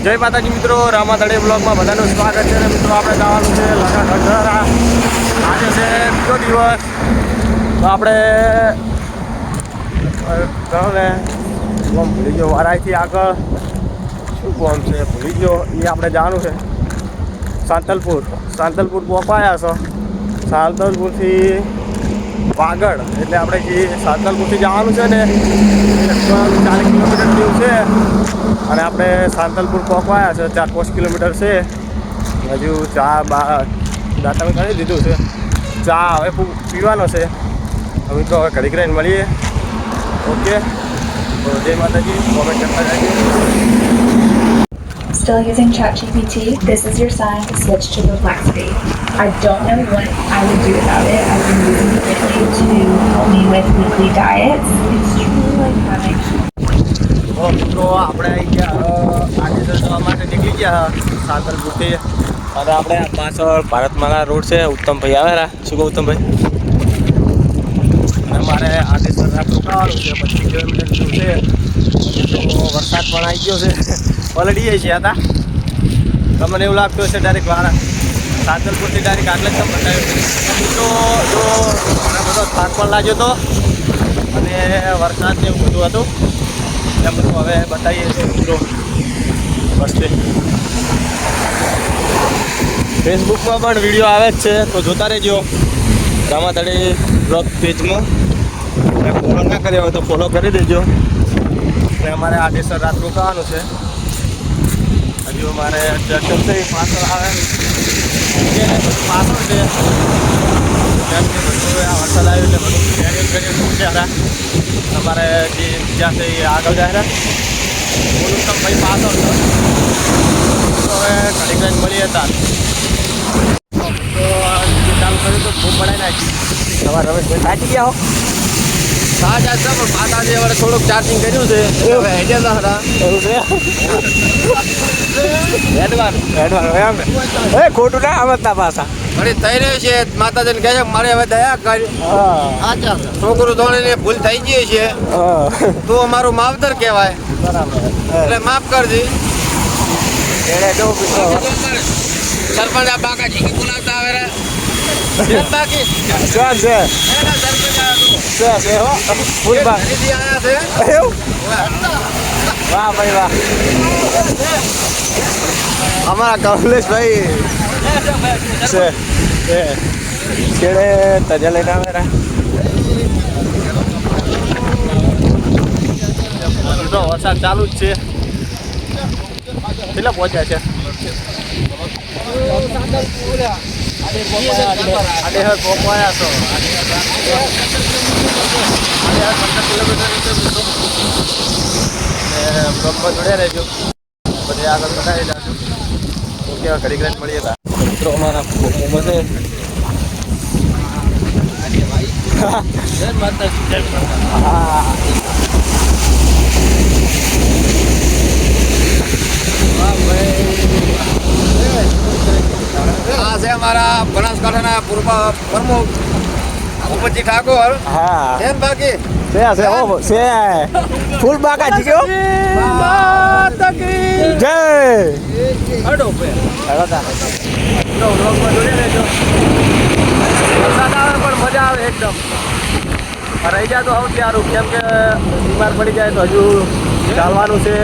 જય માતાજી મિત્રો, રામાધણી બ્લોગમાં બધાનું સ્વાગત છે. અને મિત્રો આપણે જવાનું છે લખા. આજે છે બીજો દિવસ. તો આપણે કહો ને કોમ ભૂલી ગયો વારાઈથી આગળ શું કોમ છે ભૂલી ગયો. એ આપણે જવાનું છે સાંતલપુર પહોંચાયા છો. સાંતલપુરથી વાગડ એટલે આપણે જે સાંતલપુરથી જવાનું છે ને 40 કિલોમીટર જેવું છે. અને આપણે સાંતલપુર પહોંચવાયા છે 4-5 કિલોમીટર છે. હજુ ચા દાંતા કરી દીધું છે. ચા હવે પીવાનો છે. હવે તો હવે ઘડીક રહીને મળીએ. ઓકે, તો જય માતાજી. કોમેન્ટ કરતા જઈએ. Still using ChatGPT? This is your sign to switch to Perplexity. I don't know what I would do without it. I've been using it lately to help me with weekly diets. It's truly like having. મિત્રો આપણે આવી ગયા આજે જવા માટે નીકળી ગયા સાંતલપુરથી. અને આપણે પાછળ ભારતમાલા રોડ છે. ઉત્તમભાઈ આવેલા. શું કહું ઉત્તમભાઈ? અને મારે આદેસર રોકાવાનું છે 25 કિલોમીટર જેવું છે. તો વરસાદ પણ આવી ગયો છે. ઓલરેડી છે હતા. તમને એવું લાગતું હશે ડાયરેક્ટ વાળા સાંતલપુરથી ડાયરેક્ટ આગળ જ બતાવ્યું. તો જો ઘણો બધો થાક પણ લાગ્યો હતો અને વરસાદ ને એવું બધું હતું. એમ બધું હવે બતાવીએ છીએ મિત્રો. બસથી ફેસબુકમાં પણ વિડીયો આવે જ છે, તો જોતા રહેજો રામાધણી બ્લોગ પેજમાં. ફોલો ના કર્યો હોય તો ફોલો કરી દેજો. અને અમારે આદેસર રાત રોકાવાનું છે. હજુ અમારે દર્શન છે પાછળ આવે પાછળ છે. કેમ કે બધું આ વરસાદ આવ્યો એટલે બધું શેરિંગ અમારે જે જ્યાં છે એ આગળ જાય બોલું તમે ભાઈ પાછળ છો. તો હવે ઘડી ઘડી મળીએ હતા. તો ચાલુ કર્યું તો ખૂબ બનાવી નાખી. તમારે રમેશભાઈ થાકી ગયા હો? હા જાય છે, પણ માતાજી હવે થોડુંક ચાર્જિંગ કર્યું છે. એવું હેડે ના હતા એવું છે. એમ એ ખોટું ના આવતા પાછા ઘણી થઈ રહ્યું છે. માતાજીને કહે છે મારે હવે દયા કરી. છોકરું ધોળીને ભૂલ થઈ ગઈ છે. તું અમારું માવતર કહેવાય, બરાબર. એટલે માફ કરજે. એને જો સરપંચ આ બાકાજી બોલાવતા આવે રે. બાકી શું છે? એના સરપંચ આવ્યો છે હો ફૂલ બા ખરીદી આવ્યા છે. એવું? વાહ ભાઈ વાહ. અમારા કમલેશભાઈ છે છેડે તજા લઈને આવેલા. તો વરસાદ ચાલુ જ છે. કેટલા પહોંચ્યા છે? આડેહર પહોંચ્યા છો. 15 કિલોમીટર બ્લોકમાં જોડ્યા રહેજો. પછી આગળ બનાવી જાજો. ઓકે, ઘડી ઘડી મળીએ હતા મિત્રો. અમારા મોમો છે. આ છે અમારા બનાસકાંઠાના પૂર્વ પ્રમુખ ભૂપતજી ઠાકોર. હા એમ બાકી છે ફૂલ બાકા જીજો. જય વરસાદ આવે પણ મજા આવે એકદમ. રહી જાય તો સૌથી સારું. કેમ કે બીમાર પડી જાય તો હજુ ચાલવાનું છે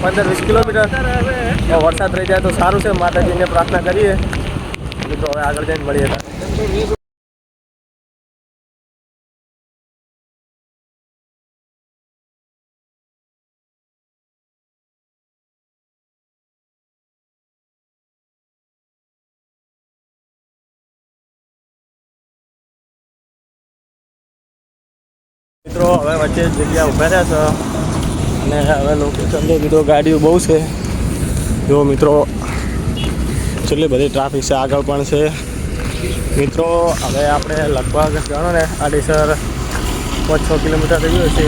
15-20 કિલોમીટર. વરસાદ રહી જાય તો સારું છે. માતાજીને પ્રાર્થના કરીએ. તો હવે આગળ જઈને મળીએ. મિત્રો હવે વચ્ચે જગ્યા ઉભા રહ્યા છે અને હવે લોકેશન તો કીધું ગાડીઓ બહુ છે. જો મિત્રો છેલ્લી બધી ટ્રાફિક છે. આગળ પણ છે મિત્રો. હવે આપણે લગભગ જાણો ને આડેસર 5-6 કિલોમીટર રહ્યું છે.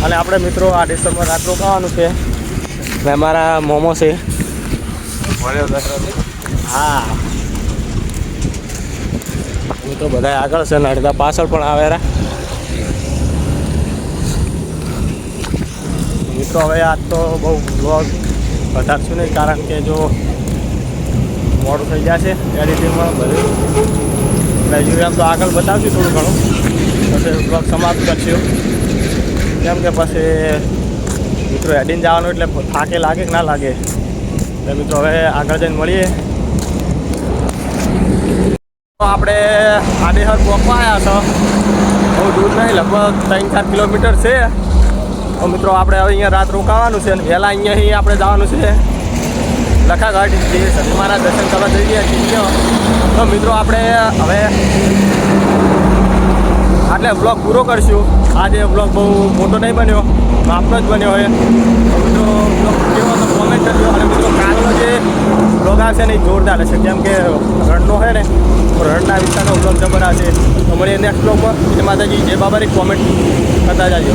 અને આપણે મિત્રો આડેસરમાં રાત રોકાવાનું છે. અને અમારા મોમો છે. હા મિત્રો બધા આગળ છે ને અડધા પાછળ પણ આવેલા. મિત્રો હવે આજ તો બહુ વ્લોગ વધારશું નહીં, કારણ કે જો મોડું થઈ જશે એડિટિંગમાં બધું. એટલે આમ તો આગળ બતાવશું થોડું ઘણું, પછી બ્લોગ સમાપ્ત કરશું. કેમ કે પછી મિત્રો હેડીને જવાનું એટલે થાકે લાગે કે ના લાગે. એટલે મિત્રો હવે આગળ જઈને મળીએ. આપણે આડેહર પહોંચવા આવ્યા છો, બહુ દૂર નહીં, લગભગ 3-4 કિલોમીટર છે. તો મિત્રો આપણે હવે અહીંયા રાત રોકાવાનું છે અને વહેલા અહીંયાથી આપણે જવાનું છે લખાગઢ, જે સતી મહારાજ દર્શન કરવા જઈ રહ્યા છીએ. તો મિત્રો આપણે હવે આટલે બ્લોગ પૂરો કરશું. આજે બ્લોગ બહુ મોટો નહીં બન્યો, માપનો જ બન્યો હોય. તો મિત્રો બ્લોગ કેવો તો કોમેન્ટ કરજો. અને મિત્રો કાલનો જે બ્લોગ આવશે ને એ જોરદાર હશે, કેમ કે રણનો હોય ને તો રણના વિસ્તારનો બ્લોગ જબર આવશે. તો મળીએ નેક્સ્ટ બ્લોગમાં. જય માતાજી, જય બાબારી. કોમેન્ટ કરતા જાજો.